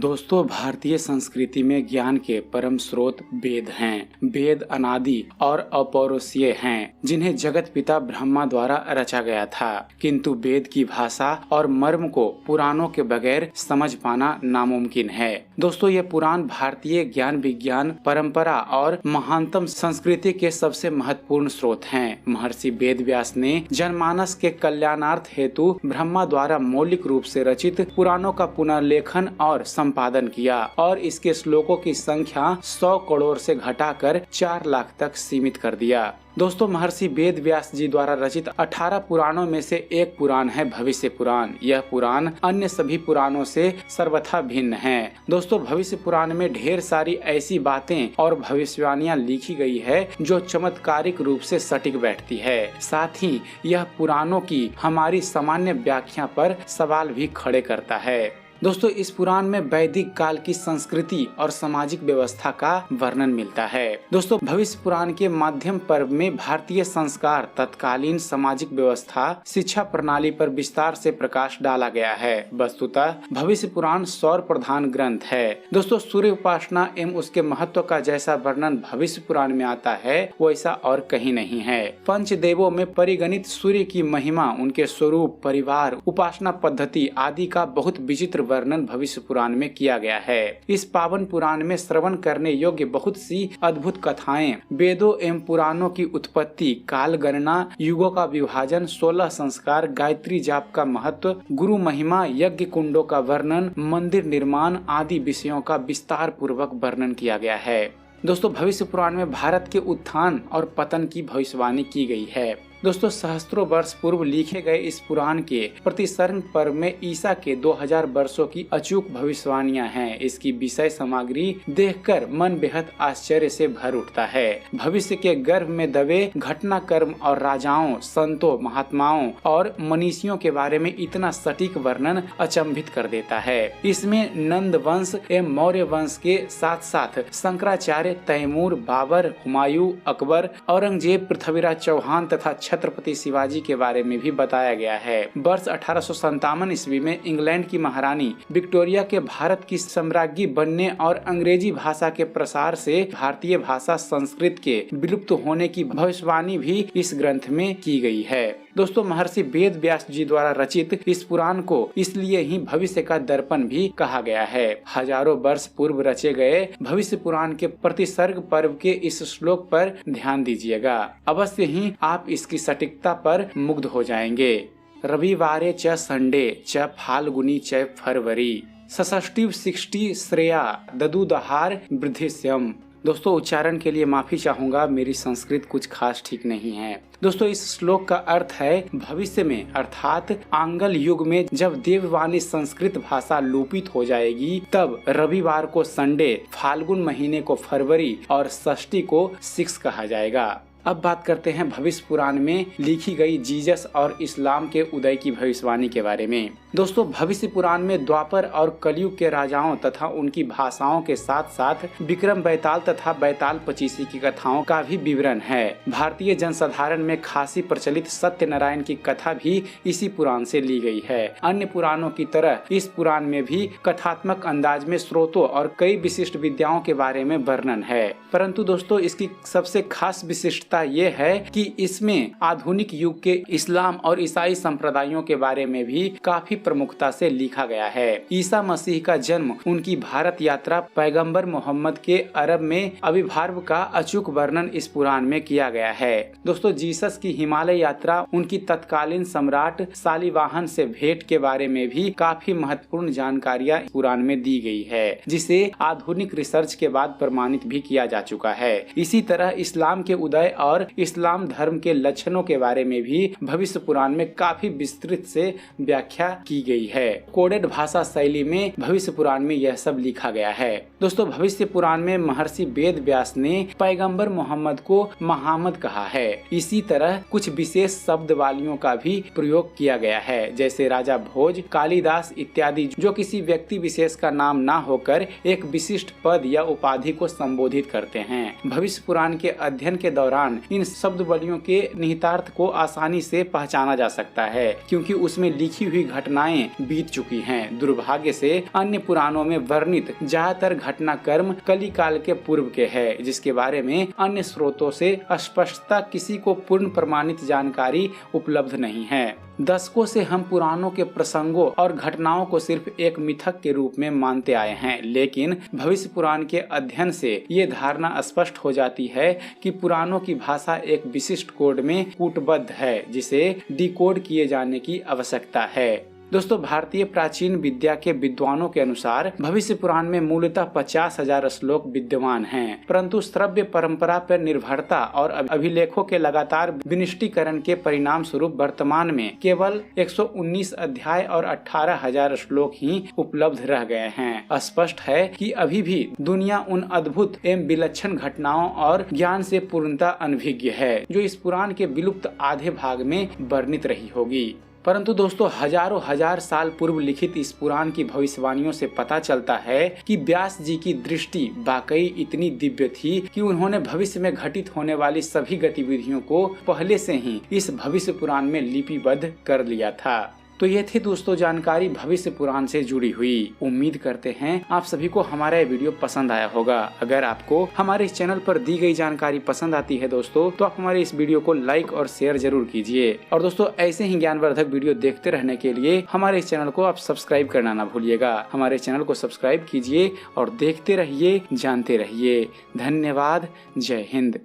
दोस्तों, भारतीय संस्कृति में ज्ञान के परम स्रोत वेद हैं। वेद अनादि और अपौरुषीय हैं, जिन्हें जगत पिता ब्रह्मा द्वारा रचा गया था। किंतु वेद की भाषा और मर्म को पुराणों के बगैर समझ पाना नामुमकिन है। दोस्तों, ये पुराण भारतीय ज्ञान विज्ञान परंपरा और महानतम संस्कृति के सबसे महत्वपूर्ण स्रोत हैं। महर्षि वेद व्यास ने जनमानस के कल्याणार्थ हेतु ब्रह्मा द्वारा मौलिक रूप से रचित पुराणों का पुनर्लेखन और संपादन किया और इसके श्लोकों की संख्या 100 करोड़ से घटाकर 4 लाख तक सीमित कर दिया। दोस्तों, महर्षि वेद व्यास जी द्वारा रचित 18 पुराणों में से एक पुराण है भविष्य पुराण। यह पुराण अन्य सभी पुराणों से सर्वथा भिन्न है। दोस्तों, भविष्य पुराण में ढेर सारी ऐसी बातें और भविष्यवाणियां लिखी गई है जो चमत्कारिक रूप से सटीक बैठती है। साथ ही यह पुराणों की हमारी सामान्य व्याख्या पर सवाल भी खड़े करता है। दोस्तों, इस पुराण में वैदिक काल की संस्कृति और सामाजिक व्यवस्था का वर्णन मिलता है। दोस्तों, भविष्य पुराण के माध्यम पर्व में भारतीय संस्कार, तत्कालीन सामाजिक व्यवस्था, शिक्षा प्रणाली पर विस्तार से प्रकाश डाला गया है। वस्तुतः भविष्य पुराण सौर प्रधान ग्रंथ है। दोस्तों, सूर्य उपासना एवं उसके महत्व का जैसा वर्णन भविष्य पुराण में आता है वैसा और कहीं नहीं है। पंचदेवों में परिगणित सूर्य की महिमा, उनके स्वरूप, परिवार, उपासना पद्धति आदि का बहुत विचित्र वर्णन भविष्य पुराण में किया गया है। इस पावन पुराण में श्रवण करने योग्य बहुत सी अद्भुत कथाएं, वेदों एवं पुराणों की उत्पत्ति, काल गणना, युगों का विभाजन, 16 संस्कार, गायत्री जाप का महत्व, गुरु महिमा, यज्ञ कुंडों का वर्णन, मंदिर निर्माण आदि विषयों का विस्तार पूर्वक वर्णन किया गया है। दोस्तों, भविष्य पुराण में भारत के उत्थान और पतन की भविष्यवाणी की गई है। दोस्तों, सहस्त्रों वर्ष पूर्व लिखे गए इस पुराण के प्रतिसर्ग पर्व में ईसा के 2000 वर्षों की अचूक भविष्यवाणियां हैं। इसकी विषय सामग्री देखकर मन बेहद आश्चर्य से भर उठता है। भविष्य के गर्भ में दबे घटना कर्म और राजाओं, संतों, महात्माओं और मनीषियों के बारे में इतना सटीक वर्णन अचंभित कर देता है। इसमें नंद वंश एवं मौर्य वंश के साथ साथ शंकराचार्य, तैमूर, बाबर, हुमायूं, अकबर, औरंगजेब, पृथ्वीराज चौहान तथा छत्रपति शिवाजी के बारे में भी बताया गया है। वर्ष 1857 ईस्वी में इंग्लैंड की महारानी विक्टोरिया के भारत की सम्राज्ञी बनने और अंग्रेजी भाषा के प्रसार से भारतीय भाषा संस्कृत के विलुप्त होने की भविष्यवाणी भी इस ग्रंथ में की गई है। दोस्तों, महर्षि वेद व्यास जी द्वारा रचित इस पुराण को इसलिए ही भविष्य का दर्पण भी कहा गया है। हजारों वर्ष पूर्व रचे गए भविष्य पुराण के प्रतिसर्ग पर्व के इस श्लोक पर ध्यान दीजिएगा। अवश्य ही आप इसकी सटीकता पर मुग्ध हो जाएंगे। रविवारे च संडे च फाल्गुनी च फरवरी सषष्टि 60 श्रेया ददुदहार वृद्धिश्यम। दोस्तों, उच्चारण के लिए माफी चाहूंगा, मेरी संस्कृत कुछ खास ठीक नहीं है। दोस्तों, इस श्लोक का अर्थ है भविष्य में अर्थात आंगल युग में जब देववाणी संस्कृत भाषा लोपित हो जाएगी तब रविवार को संडे, फाल्गुन महीने को फरवरी और षष्ठी को 6 कहा जाएगा। अब बात करते हैं भविष्य पुराण में लिखी गई जीसस और इस्लाम के उदय की भविष्यवाणी के बारे में। दोस्तों, भविष्य पुराण में द्वापर और कलयुग के राजाओं तथा उनकी भाषाओं के साथ साथ विक्रम बैताल तथा बैताल पचीसी की कथाओं का भी विवरण है। भारतीय जनसाधारण में खासी प्रचलित सत्यनारायण की कथा भी इसी पुराण से ली गई है। अन्य पुराणों की तरह इस पुराण में भी कथात्मक अंदाज में स्रोतों और कई विशिष्ट विद्याओं के बारे में वर्णन है। परंतु दोस्तों, इसकी सबसे खास विशिष्टता ये है कि इसमें आधुनिक युग के इस्लाम और ईसाई संप्रदायों के बारे में भी काफी प्रमुखता से लिखा गया है। ईसा मसीह का जन्म, उनकी भारत यात्रा, पैगंबर मोहम्मद के अरब में आविर्भाव का अचूक वर्णन इस पुराण में किया गया है। दोस्तों, जीसस की हिमालय यात्रा, उनकी तत्कालीन सम्राट शालिवाहन से भेंट के बारे में भी काफी महत्वपूर्ण जानकारियां पुराण में दी गई है, जिसे आधुनिक रिसर्च के बाद प्रमाणित भी किया जा चुका है। इसी तरह इस्लाम के उदय और इस्लाम धर्म के लक्षणों के बारे में भी भविष्य पुराण में काफी विस्तृत से व्याख्या की गई है। कोडेड भाषा शैली में भविष्य पुराण में यह सब लिखा गया है। दोस्तों, भविष्य पुराण में महर्षि वेद व्यास ने पैगंबर मोहम्मद को महामद कहा है। इसी तरह कुछ विशेष शब्द वालियों का भी प्रयोग किया गया है, जैसे राजा भोज, कालिदास इत्यादि, जो किसी व्यक्ति विशेष का नाम ना होकर एक विशिष्ट पद या उपाधि को संबोधित करते हैं। भविष्य पुराण के अध्ययन के दौरान दौरान इन शब्द बलियों के निहितार्थ को आसानी से पहचाना जा सकता है, क्योंकि उसमें लिखी हुई घटनाएं बीत चुकी हैं। दुर्भाग्य से अन्य पुराणों में वर्णित ज्यादातर घटनाक्रम कली काल के पूर्व के है, जिसके बारे में अन्य स्रोतों से स्पष्टता किसी को पूर्ण प्रमाणित जानकारी उपलब्ध नहीं है। दशकों से हम पुराणों के प्रसंगों और घटनाओं को सिर्फ एक मिथक के रूप में मानते आए हैं, लेकिन भविष्य पुराण के अध्ययन से ये धारणा स्पष्ट हो जाती है कि पुराणों की भाषा एक विशिष्ट कोड में कूटबद्ध है, जिसे डिकोड किए जाने की आवश्यकता है। दोस्तों, भारतीय प्राचीन विद्या के विद्वानों के अनुसार भविष्य पुराण में मूलतः 50,000 श्लोक विद्यमान हैं, परंतु श्रव्य परंपरा पर निर्भरता और अभिलेखों के लगातार विनिष्टीकरण के परिणाम स्वरूप वर्तमान में केवल 119 अध्याय और 18,000 श्लोक ही उपलब्ध रह गए हैं। स्पष्ट है कि अभी भी दुनिया उन अद्भुत एवं विलक्षण घटनाओं और ज्ञान से पूर्णतः अनभिज्ञ है, जो इस पुराण के विलुप्त आधे भाग में वर्णित रही होगी। परंतु दोस्तों, हजारों हजार साल पूर्व लिखित इस पुराण की भविष्यवाणियों से पता चलता है कि व्यास जी की दृष्टि वाकई इतनी दिव्य थी कि उन्होंने भविष्य में घटित होने वाली सभी गतिविधियों को पहले से ही इस भविष्य पुराण में लिपिबद्ध कर लिया था। तो ये थी दोस्तों जानकारी भविष्य पुराण से जुड़ी हुई। उम्मीद करते हैं आप सभी को हमारा ये वीडियो पसंद आया होगा। अगर आपको हमारे इस चैनल पर दी गई जानकारी पसंद आती है दोस्तों, तो आप हमारे इस वीडियो को लाइक और शेयर जरूर कीजिए। और दोस्तों, ऐसे ही ज्ञानवर्धक वीडियो देखते रहने के लिए हमारे इस चैनल को आप सब्सक्राइब करना ना भूलिएगा। हमारे चैनल को सब्सक्राइब कीजिए और देखते रहिए, जानते रहिए। धन्यवाद। जय हिंद।